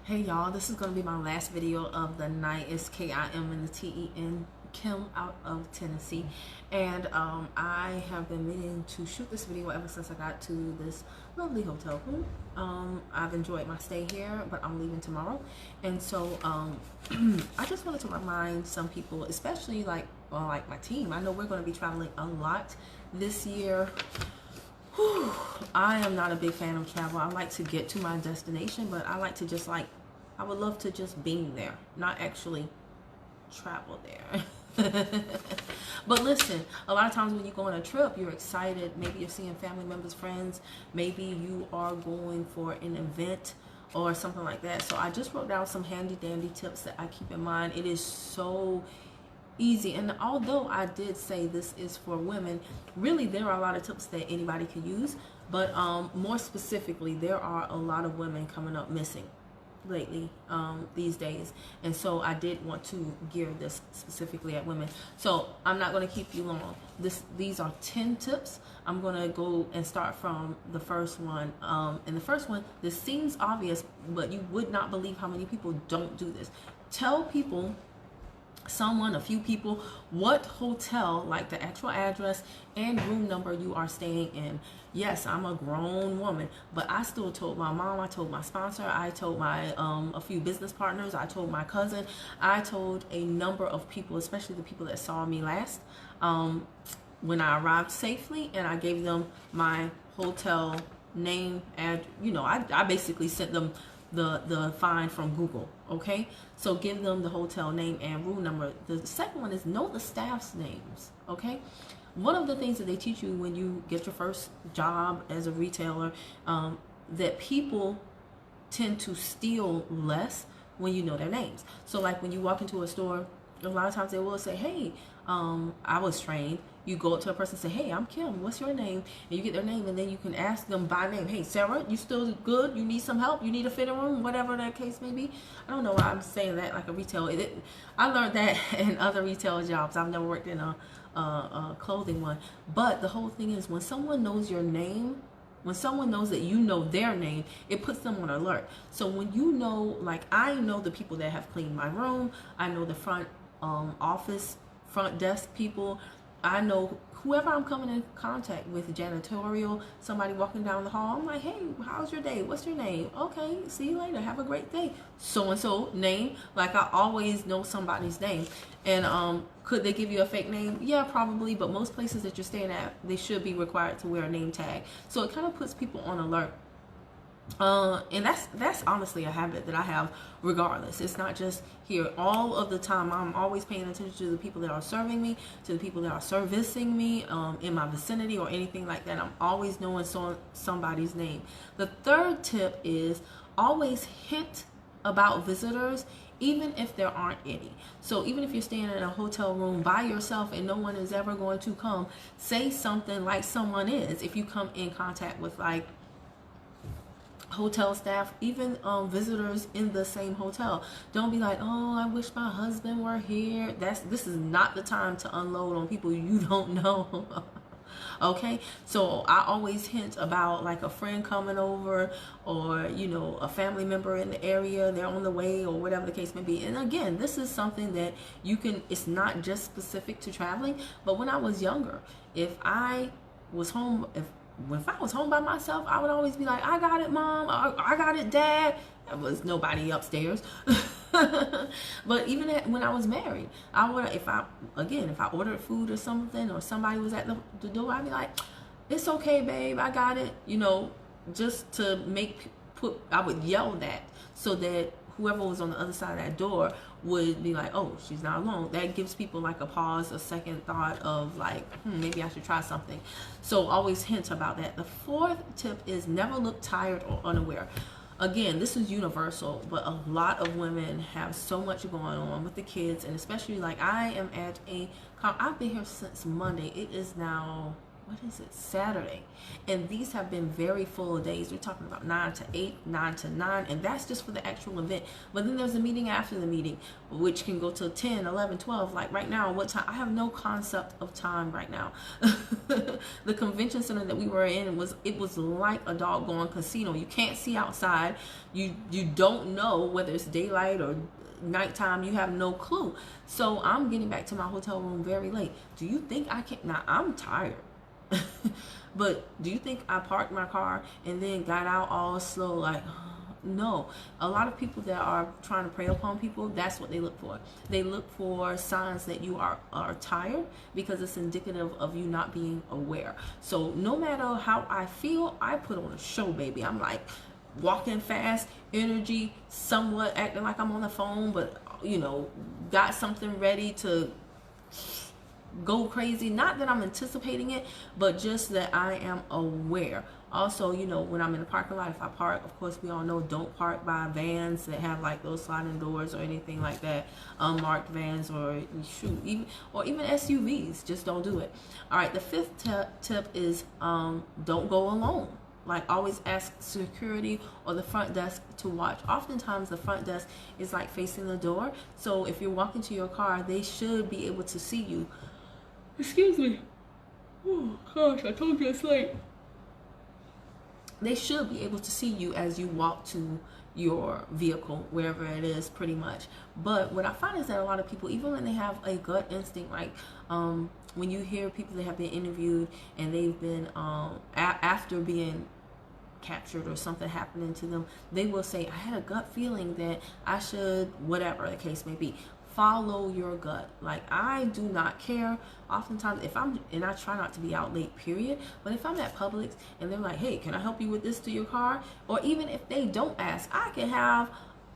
Hey y'all, this is going to be my last video of the night. It's Kim and the Ten, Kim out of Tennessee. And I have been meaning to shoot this video ever since I got to this lovely hotel room. I've enjoyed my stay here, but I'm leaving tomorrow. And so I just wanted to remind some people, especially like my team. I know we're going to be traveling a lot this year. I am not a big fan of travel. I like to get to my destination, but I like to just I would love to just be there, not actually travel there. But listen, a lot of times when you go on a trip, you're excited. Maybe you're seeing family members, friends. Maybe you are going for an event or something like that. So I just wrote down some handy dandy tips that I keep in mind. It is so easy, and although I did say this is for women, really there are a lot of tips that anybody can use, but more specifically, there are a lot of women coming up missing lately these days, and so I did want to gear this specifically at women. So I'm not going to keep you long. These are 10 tips. I'm going to go and start from the first one, and the first one, this seems obvious, but you would not believe how many people don't do this. Tell people, a few people, what hotel, like the actual address and room number you are staying in. Yes, I'm a grown woman, but I still told my mom, I told my sponsor, I told my a few business partners, I told my cousin, I told a number of people, especially the people that saw me last when I arrived safely, and I gave them my hotel name, and I basically sent them the find from Google. Okay, so give them the hotel name and room number. The second one is know the staff's names. Okay, one of the things that they teach you when you get your first job as a retailer, that people tend to steal less when you know their names. So like when you walk into a store, a lot of times they will say, hey, I was trained. You go up to a person and say, hey, I'm Kim, what's your name? And you get their name, and then you can ask them by name. Hey, Sarah, you still good? You need some help? You need a fitting room? Whatever that case may be. I don't know why I'm saying that like a retail. I learned that in other retail jobs. I've never worked in a clothing one. But the whole thing is, when someone knows your name, when someone knows that you know their name, it puts them on alert. So when you know, like I know the people that have cleaned my room, I know the front office, front desk people, I know whoever I'm coming in contact with, janitorial, somebody walking down the hall, I'm like, hey, how's your day? What's your name? Okay, see you later. Have a great day. So-and-so name. Like I always know somebody's name. And could they give you a fake name? Yeah, probably. But most places that you're staying at, they should be required to wear a name tag. So it kind of puts people on alert. And that's honestly a habit that I have regardless. It's not just here. All of the time I'm always paying attention to the people that are serving me, to the people that are servicing me in my vicinity or anything like that. I'm always knowing somebody's name. The third tip is always hint about visitors, even if there aren't any. So even if you're staying in a hotel room by yourself and no one is ever going to come, say something like someone is. If you come in contact with like hotel staff, even visitors in the same hotel, don't be like, oh, I wish my husband were here. This is not the time to unload on people you don't know. Okay, so I always hint about like a friend coming over, or a family member in the area, they're on the way, or whatever the case may be. And again, this is something that you can, it's not just specific to traveling, but when I was younger, if I was home by myself, I would always be like, I got it, Mom. I got it, Dad. There was nobody upstairs. But even when I was married, I would, if I ordered food or something, or somebody was at the door, I'd be like, it's okay, babe, I got it. Just to I would yell that so that whoever was on the other side of that door would be like, oh, she's not alone. That gives people like a pause, a second thought of like, maybe I should try something. So always hint about that. The fourth tip is never look tired or unaware. Again, this is universal, but a lot of women have so much going on with the kids, and especially like I've been here since Monday. It is now what is it, Saturday, and these have been very full days. We're talking about 9 to 8, 9 to 9, and that's just for the actual event. But then there's a meeting after the meeting, which can go to 10, 11, 12. Like right now, what time? I have no concept of time right now. The convention center that we were in was like a doggone casino. You can't see outside. You don't know whether it's daylight or nighttime. You have no clue. So I'm getting back to my hotel room very late. Do you think I can? Now I'm tired. But do you think I parked my car and then got out all slow? Like, no. A lot of people that are trying to prey upon people, that's what they look for. They look for signs that you are tired, because it's indicative of you not being aware. So no matter how I feel, I put on a show, baby. I'm like walking fast, energy, somewhat acting like I'm on the phone, but you know, got something ready to go crazy. Not that I'm anticipating it, but just that I am aware. Also, you know, when I'm in the parking lot, if I park, of course, we all know, don't park by vans that have like those sliding doors or anything like that. Unmarked vans, or even SUVs. Just don't do it. All right, the fifth tip is don't go alone. Like, always ask security or the front desk to watch. Oftentimes the front desk is like facing the door, so if you're walking to your car, they should be able to see you. Excuse me. Oh gosh, I told you it's late. They should be able to see you as you walk to your vehicle, wherever it is, pretty much. But what I find is that a lot of people, even when they have a gut instinct, like when you hear people that have been interviewed and they've been after being captured or something happening to them, they will say, I had a gut feeling that I should, whatever the case may be. Follow your gut. Like, I do not care. Oftentimes, and I try not to be out late, period, but if I'm at Publix and they're like, hey, can I help you with this to your car? Or even if they don't ask, I can have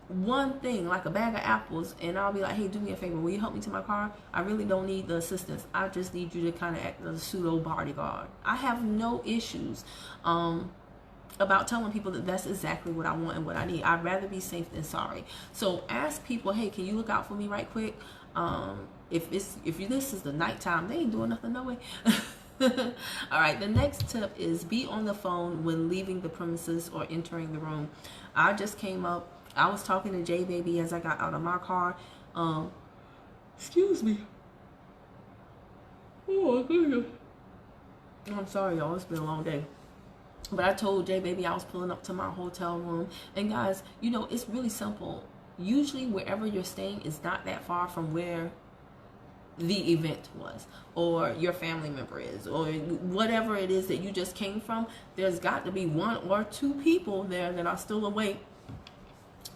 one thing, like a bag of apples, and I'll be like, hey, do me a favor, will you help me to my car? I really don't need the assistance. I just need you to kind of act as a pseudo bodyguard. I have no issues about telling people that that's exactly what I want and what I need. I'd rather be safe than sorry. So ask people, hey, can you look out for me right quick? If this is the nighttime, they ain't doing nothing, no way. All right, the next tip is be on the phone when leaving the premises or entering the room. I just came up, I was talking to J Baby as I got out of my car. Excuse me. Oh my goodness. I'm sorry, y'all, it's been a long day. But I told J Baby I was pulling up to my hotel room. And guys, you know, it's really simple. Usually wherever you're staying is not that far from where the event was, or your family member is, or whatever it is that you just came from. There's got to be one or two people there that are still awake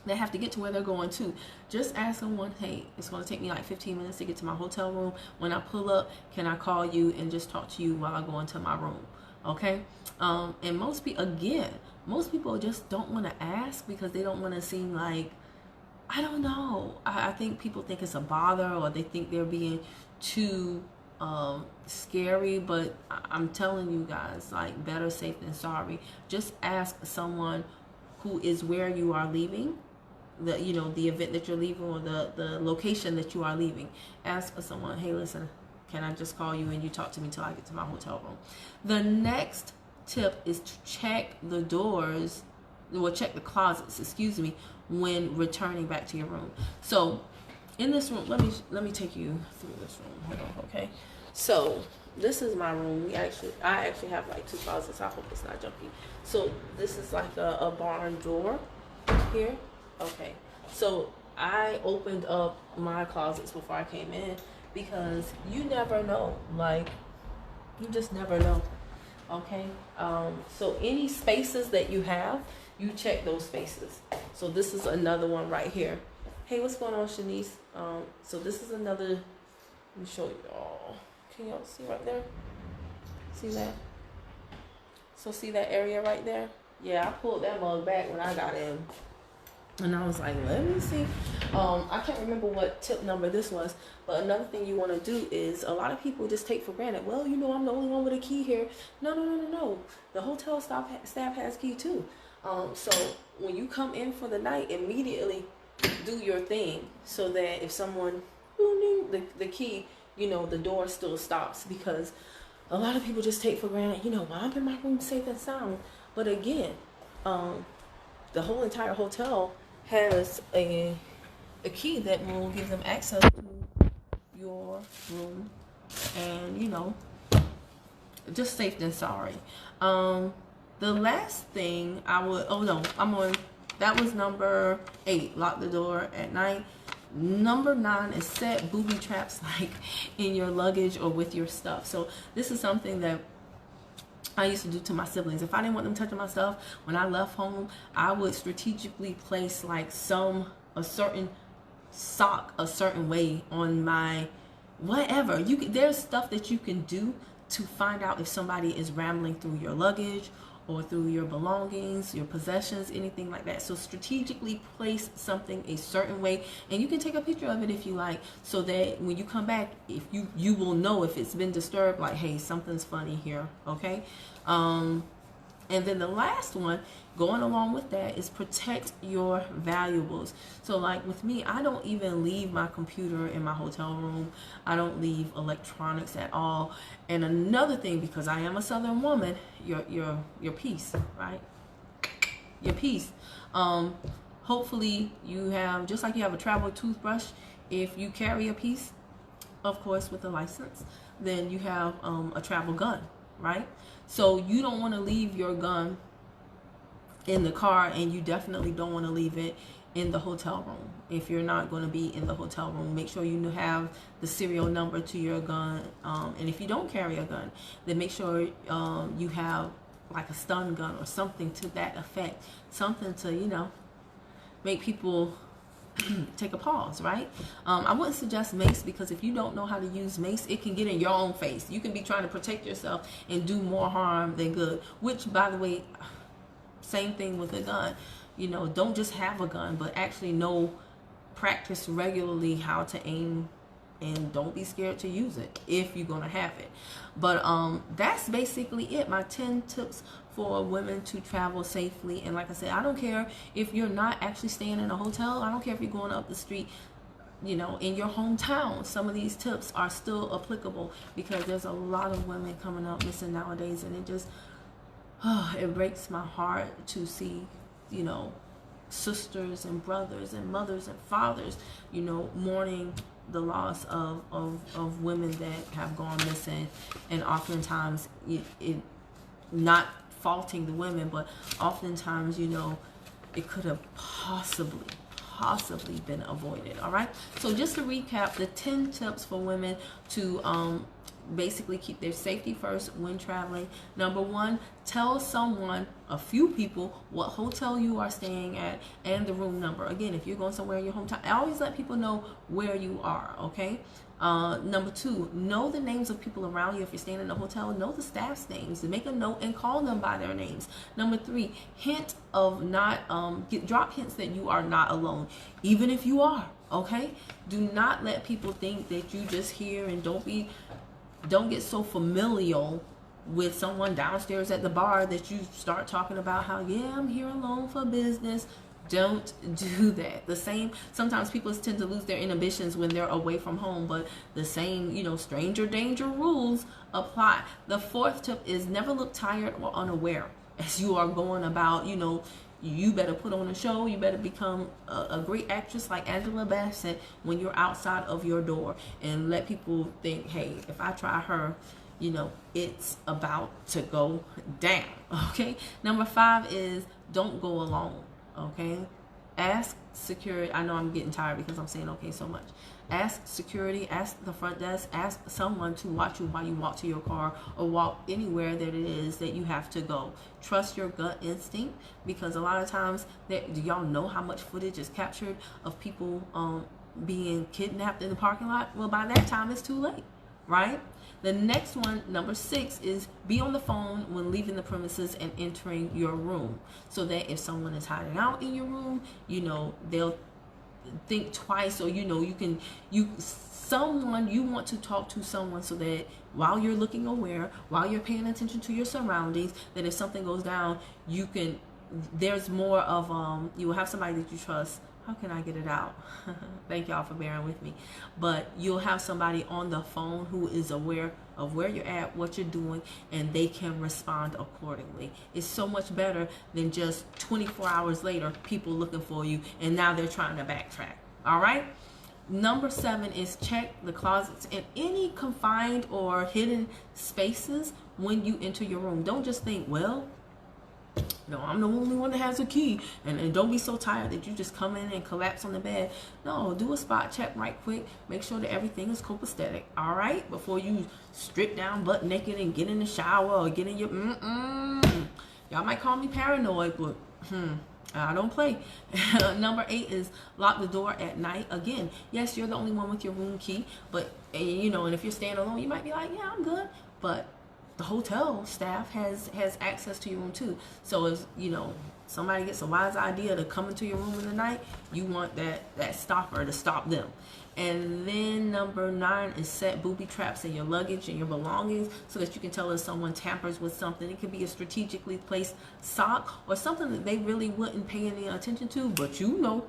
that have to get to where they're going to. Just ask someone, hey, it's going to take me like 15 minutes to get to my hotel room. When I pull up, can I call you and just talk to you while I go into my room? Okay. And most people just don't want to ask because they don't want to seem like, I don't know. I think people think it's a bother, or they think they're being too scary. But I'm telling you guys, like, better safe than sorry. Just ask someone who is where you are leaving, the event that you're leaving, or the location that you are leaving. Ask someone, hey, listen, can I just call you and you talk to me till I get to my hotel room? The next tip is to check the doors, or check the closets, when returning back to your room. So in this room, let me take you through this room. Hold on, okay? So this is my room. I actually have like two closets. I hope it's not jumpy. So this is like a barn door here. Okay. So I opened up my closets before I came in, because you never know. Like, you just never know. Okay. So any spaces that you have, you check those spaces. So this is another one right here. Hey, what's going on, Shanice? So this is another. Let me show you all. Can y'all see right there? See that? So see that area right there? Yeah, I pulled that mug back when I got in. And I was like, let me see. I can't remember what tip number this was, but another thing you want to do is, a lot of people just take for granted, well, you know, I'm the only one with a key here. No. The hotel staff has key too. So when you come in for the night, immediately do your thing, so that if someone, the key, the door still stops, because a lot of people just take for granted, well, I'm in my room safe and sound. But again, the whole entire hotel has a key that will give them access to your room, and just safe than sorry. The last thing that was number 8, lock the door at night. Number 9 is set booby traps, like in your luggage or with your stuff. So this is something that I used to do to my siblings. If I didn't want them touching my stuff when I left home, I would strategically place like a certain sock a certain way on my whatever. There's stuff that you can do to find out if somebody is rambling through your luggage or through your belongings, your possessions, anything like that. So strategically place something a certain way, and you can take a picture of it if you like, so that when you come back, if you will know if it's been disturbed, like, hey, something's funny here, okay? And then the last one, going along with that, is protect your valuables. So like with me, I don't even leave my computer in my hotel room. I don't leave electronics at all. And another thing, because I am a Southern woman, your piece, right? Your piece. Hopefully you have, just like you have a travel toothbrush, if you carry a piece, of course, with a license, then you have a travel gun, right? So you don't want to leave your gun in the car, and you definitely don't want to leave it in the hotel room. If you're not going to be in the hotel room, make sure you have the serial number to your gun. And if you don't carry a gun, then make sure you have like a stun gun or something to that effect. Something to, make people take a pause, right? I wouldn't suggest mace, because if you don't know how to use mace, it can get in your own face. You can be trying to protect yourself and do more harm than good, which, by the way, same thing with a gun. Don't just have a gun, but actually practice regularly how to aim, and don't be scared to use it if you're gonna have it. But that's basically it, my 10 tips for women to travel safely. And like I said, I don't care if you're not actually staying in a hotel. I don't care if you're going up the street, in your hometown. Some of these tips are still applicable, because there's a lot of women coming up missing nowadays, and it just it breaks my heart to see, sisters and brothers and mothers and fathers, mourning the loss of women that have gone missing. And oftentimes it not faulting the women, but oftentimes, it could have possibly been avoided. All right, so just to recap, the 10 tips for women to basically keep their safety first when traveling. Number 1, tell a few people, what hotel you are staying at and the room number. Again, if you're going somewhere in your hometown, always let people know where you are, okay? Number 2, know the names of people around you. If you're staying in a hotel, know the staff's names, make a note and call them by their names. Number 3, drop hints that you are not alone, even if you are, okay? Do not let people think that you just here, and don't get so familial with someone downstairs at the bar that you start talking about how, yeah, I'm here alone for business. Don't do that. Sometimes people tend to lose their inhibitions when they're away from home, but the same, stranger danger rules apply. The 4th tip is never look tired or unaware as you are going about. You better put on a show. You better become a great actress like Angela Bassett when you're outside of your door, and let people think, hey, if I try her, it's about to go down, okay? Number 5 is don't go alone, okay? Ask security. I know I'm getting tired because I'm saying okay so much. Ask security, ask the front desk, ask someone to watch you while you walk to your car or walk anywhere that it is that you have to go. Trust your gut instinct, because a lot of times, do y'all know how much footage is captured of people being kidnapped in the parking lot? Well, by that time, it's too late, right? The next one, number 6, is be on the phone when leaving the premises and entering your room, so that if someone is hiding out in your room, they'll think twice, or you want to talk to someone, so that while you're looking aware, while you're paying attention to your surroundings, that if something goes down, you can there's more of you will have somebody that you trust. How can I get it out? Thank y'all for bearing with me. But you'll have somebody on the phone who is aware of where you're at, what you're doing, and they can respond accordingly. It's so much better than just 24 hours later, people looking for you, and now they're trying to backtrack. All right? Number 7 is check the closets and any confined or hidden spaces when you enter your room. Don't just think, well, no, I'm the only one that has a key, and don't be so tired that you just come in and collapse on the bed. No, do a spot check right quick. Make sure that everything is copacetic, all right? Before you strip down butt naked and get in the shower or get in your Y'all might call me paranoid, but I don't play. Number 8 is lock the door at night. Again, yes, you're the only one with your room key, but you know, and if you're staying alone, you might be like, yeah, I'm good, but the hotel staff has access to your room too. So if, you know, somebody gets a wise idea to come into your room in the night, you want that stopper to stop them. And then number 9 is set booby traps in your luggage and your belongings so that you can tell if someone tampers with something. It could be a strategically placed sock or something that they really wouldn't pay any attention to, but you know.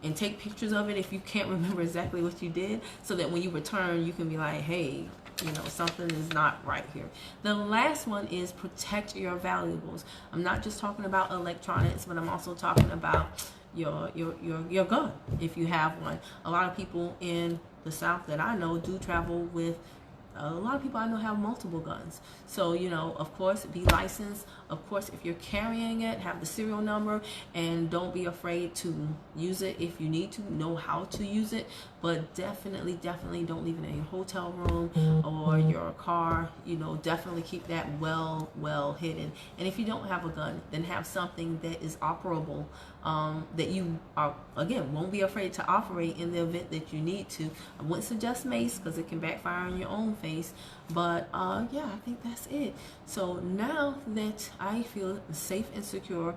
And take pictures of it if you can't remember exactly what you did, so that when you return, you can be like, hey, you know, something is not right here. The last one is protect your valuables. I'm not just talking about electronics, but I'm also talking about your gun, if you have one. A lot of people in the South that I know do travel with, a lot of people I know have multiple guns. So, you know, of course, be licensed. Of course, if you're carrying it, have the serial number, and don't be afraid to use it if you need to, know how to use it. But definitely don't leave it in your hotel room or your car. You know, definitely keep that well hidden. And if you don't have a gun, then have something that is operable, that you are, again, won't be afraid to operate in the event that you need to. I wouldn't suggest mace because it can backfire on your own face. But yeah, I think that's it. So now that I feel safe and secure,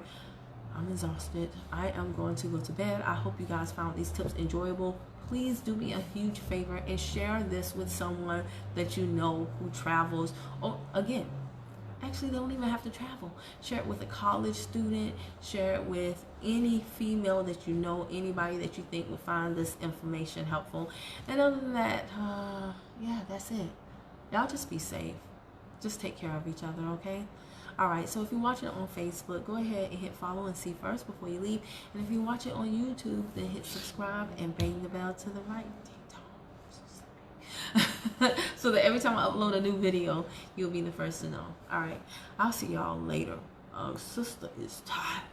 I'm exhausted, I am going to go to bed. I hope you guys found these tips enjoyable. Please do me a huge favor and share this with someone that you know who travels. Or again, actually, they don't even have to travel. Share it with a college student. Share it with any female that you know, anybody that you think would find this information helpful. And other than that, yeah, that's it. Y'all just be safe. Just take care of each other, okay? All right, so if you're watching it on Facebook, go ahead and hit follow and see first before you leave. And if you watch it on YouTube, then hit subscribe and bang the bell to the right. So that every time I upload a new video, you'll be the first to know. All right, I'll see y'all later. Sister is tired.